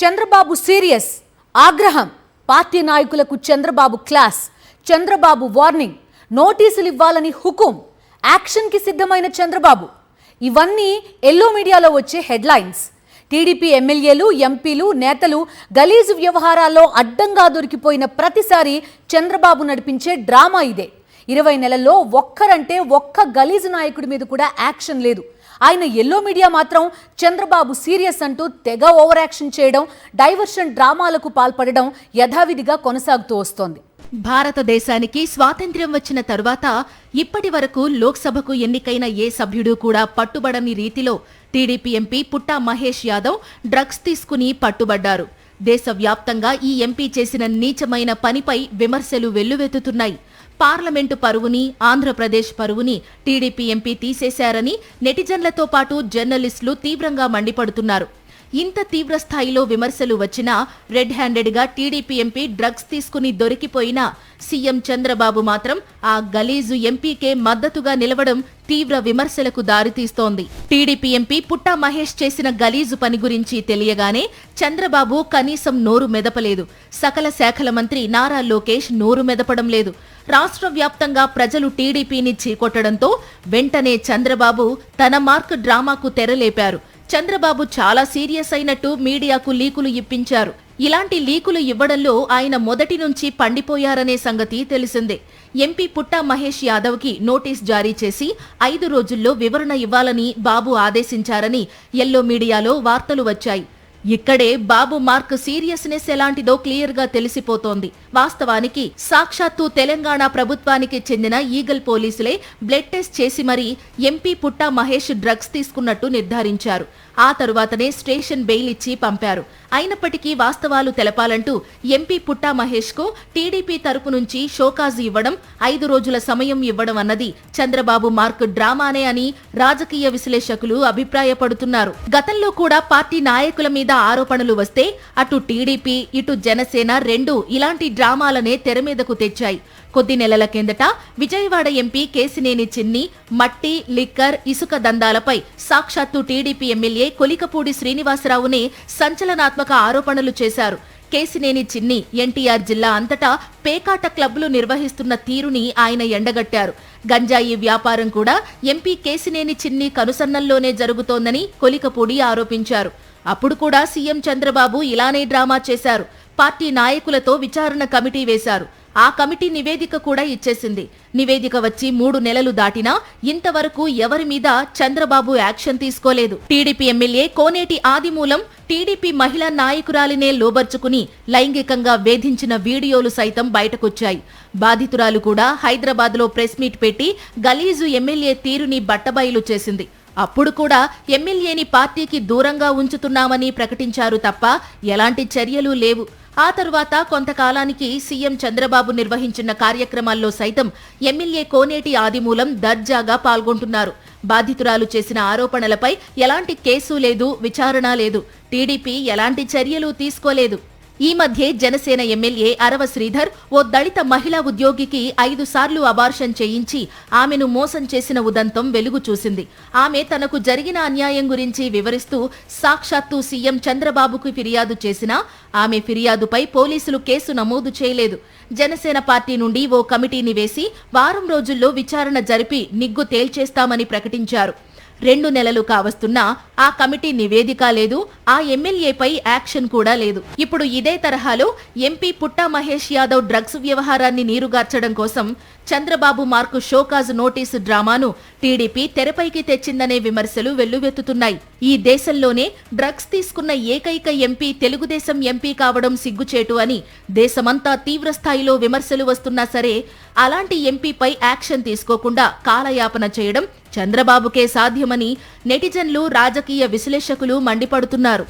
Chandrababu serious ఆగ్రహం party నాయకులకు Chandrababu class Chandrababu warning నోటీసులు ఇవ్వాలని హుకుం యాక్షన్ కి సిద్ధమైన చంద్రబాబు ఇవన్నీ ఎల్లో మీడియాలో వచ్చే హెడ్లైన్స్. టీడీపీ ఎమ్మెల్యేలు ఎంపీలు నేతలు గలీజు వ్యవహారాల్లో అడ్డంగా దొరికిపోయిన ప్రతిసారి చంద్రబాబు నడిపించే డ్రామా ఇదే. 20 నెలల్లో ఒక్కరంటే ఒక్క గలీజు నాయకుడి మీద కూడా యాక్షన్ లేదు. ఆయన ఎల్లో మీడియా మాత్రం చంద్రబాబు సీరియస్ అంటూ తెగ ఓవర్ యాక్షన్ చేయడం, డైవర్షన్ డ్రామాలకు పాల్పడడం యథావిధిగా కొనసాగుతూ వస్తోంది. భారతదేశానికి స్వాతంత్ర్యం వచ్చిన తరువాత ఇప్పటి వరకు లోక్సభకు ఎన్నికైన ఏ సభ్యుడు కూడా పట్టుబడని రీతిలో TDP MP Putta Mahesh Yadav drugs తీసుకుని పట్టుబడ్డారు. దేశవ్యాప్తంగా ఈ ఎంపీ చేసిన నీచమైన పనిపై విమర్శలు వెల్లువెత్తుతున్నాయి. పార్లమెంటు పరువుని, ఆంధ్రప్రదేశ్ పరువుని టీడీపీ ఎంపీ తీసేశారని నెటిజన్లతో పాటు జర్నలిస్టులు తీవ్రంగా మండిపడుతున్నారు. ఇంత తీవ్ర స్థాయిలో విమర్శలు వచ్చినా రెడ్ హ్యాండెడ్గా టీడీపీ ఎంపీ డ్రగ్స్ తీసుకుని దొరికిపోయినా సీఎం చంద్రబాబు మాత్రం ఆ గలీజు ఎంపీకే మద్దతుగా నిలవడం తీవ్ర విమర్శలకు దారితీస్తోంది. టీడీపీ ఎంపీ పుట్టా మహేష్ చేసిన గలీజు పని గురించి తెలియగానే చంద్రబాబు కనీసం నోరు మెదపలేదు. సకల శాఖల మంత్రి నారా లోకేష్ నోరు మెదపడం లేదు. రాష్ట్ర వ్యాప్తంగా ప్రజలు టీడీపీని చీకొట్టడంతో వెంటనే చంద్రబాబు తన మార్క్ డ్రామాకు తెరలేపారు. చంద్రబాబు చాలా సీరియస్ అయినట్టు మీడియాకు లీకులు ఇప్పించారు. ఇలాంటి లీకులు ఇవ్వడంలో ఆయన మొదటి నుంచి పండిపోయారనే సంగతి తెలిసిందే. ఎంపీ పుట్టా మహేష్ యాదవ్కి నోటీస్ జారీ చేసి 5 రోజుల్లో వివరణ ఇవ్వాలని బాబు ఆదేశించారని ఎల్లో మీడియాలో వార్తలు వచ్చాయి. ఇక్కడే బాబు మార్క్ సీరియస్నెస్ ఎలాంటిదో క్లియర్ గా తెలిసిపోతోంది. వాస్తవానికి సాక్షాత్తు తెలంగాణ ప్రభుత్వానికి చెందిన ఈగల్ పోలీసులే బ్లడ్ టెస్ట్ చేసి మరీ ఎంపీ పుట్టా మహేష్ డ్రగ్స్ తీసుకున్నట్టు నిర్ధారించారు. ఆ తరువాతనే స్టేషన్ బెయిల్ ఇచ్చి పంపారు. అయినప్పటికీ వాస్తవాలు తెలపాలంటూ ఎంపీ పుట్టా మహేష్ కు టీడీపీ తరపు నుంచి షోకాజు ఇవ్వడం, 5 రోజుల సమయం ఇవ్వడం అన్నది చంద్రబాబు మార్క్ డ్రామానే అని రాజకీయ విశ్లేషకులు అభిప్రాయపడుతున్నారు. గతంలో కూడా పార్టీ నాయకుల మీద ఆరోపణలు వస్తే అటు టీడీపీ ఇటు జనసేన రెండూ ఇలాంటి డ్రామాలనే తెరమీదకు తెచ్చాయి. కొద్ది నెలల కిందట విజయవాడ ఎంపీ కేశినేని చిన్ని మట్టి, లిక్కర్, ఇసుక దందాలపై సాక్షాత్తు టీడీపీ ఎమ్మెల్యే కొలికపూడి శ్రీనివాసరావునే సంచలనాత్మక ఆరోపణలు చేశారు. కేశినేని చిన్ని ఎన్టీఆర్ జిల్లా అంతటా పేకాట క్లబ్లు నిర్వహిస్తున్న తీరుని ఆయన ఎండగట్టారు. గంజాయి వ్యాపారం కూడా ఎంపీ కేశినేని చిన్ని కనుసన్నల్లోనే జరుగుతోందని కొలికపూడి ఆరోపించారు. అప్పుడు కూడా సీఎం చంద్రబాబు ఇలానే డ్రామా చేశారు. పార్టీ నాయకులతో విచారణ కమిటీ వేశారు. ఆ కమిటీ నివేదిక కూడా ఇచ్చేసింది. నివేదిక వచ్చి 3 నెలలు దాటినా ఇంతవరకు ఎవరి మీద చంద్రబాబు యాక్షన్ తీసుకోలేదు. టీడీపీ ఎమ్మెల్యే కోనేటి ఆదిమూలం టీడీపీ మహిళా నాయకురాలినే లోబర్చుకుని లైంగికంగా వేధించిన వీడియోలు సైతం బయటకొచ్చాయి. బాధితురాలు కూడా హైదరాబాద్లో ప్రెస్ మీట్ పెట్టి గలీజు ఎమ్మెల్యే తీరుని బట్టబయలు చేసింది. అప్పుడు కూడా ఎమ్మెల్యేని పార్టీకి దూరంగా ఉంచుతున్నామని ప్రకటించారు తప్ప ఎలాంటి చర్యలు లేవు. ఆ తరువాత కొంతకాలానికి సీఎం చంద్రబాబు నిర్వహించిన కార్యక్రమాల్లో సైతం ఎమ్మెల్యే కోనేటి ఆదిమూలం దర్జాగా పాల్గొంటున్నారు. బాధితురాలు చేసిన ఆరోపణలపై ఎలాంటి కేసు లేదు, విచారణ లేదు. టీడీపీ ఎలాంటి చర్యలు తీసుకోలేదు. ఈ మధ్యే జనసేన ఎమ్మెల్యే అరవ శ్రీధర్ ఓ దళిత మహిళా ఉద్యోగికి 5 సార్లు అబార్షన్ చేయించి ఆమెను మోసం చేసిన ఉదంతం వెలుగు చూసింది. ఆమె తనకు జరిగిన అన్యాయం గురించి వివరిస్తూ సాక్షాత్తు సీఎం చంద్రబాబుకు ఫిర్యాదు చేసినా ఆమె ఫిర్యాదుపై పోలీసులు కేసు నమోదు చేయలేదు. జనసేన పార్టీ నుండి ఓ కమిటీని వేసి వారం రోజుల్లో విచారణ జరిపి నిగ్గు తేల్చేస్తామని ప్రకటించారు. 2 నెలలు కావస్తున్నా ఆ కమిటీ నివేదిక లేదు, ఆ ఎమ్మెల్యేపై యాక్షన్ కూడా లేదు. ఇప్పుడు ఇదే తరహాలో ఎంపీ పుట్టా మహేష్ యాదవ్ డ్రగ్స్ వ్యవహారాన్ని నీరుగార్చడం కోసం చంద్రబాబు మార్కు షోకాజ్ నోటీసు డ్రామాను టీడీపీ తెరపైకి తెచ్చిందనే విమర్శలు వెల్లువెత్తుతున్నాయి. ఈ దేశంలోనే డ్రగ్స్ తీసుకున్న ఏకైక ఎంపీ తెలుగుదేశం ఎంపీ కావడం సిగ్గుచేటు అని దేశమంతా తీవ్రస్థాయిలో విమర్శలు వస్తున్నా సరే అలాంటి ఎంపీపై యాక్షన్ తీసుకోకుండా కాలయాపన చేయడం చంద్రబాబుకే సాధ్యమని నెటిజన్లు, రాజకీయ విశ్లేషకులు మండిపడుతున్నారు.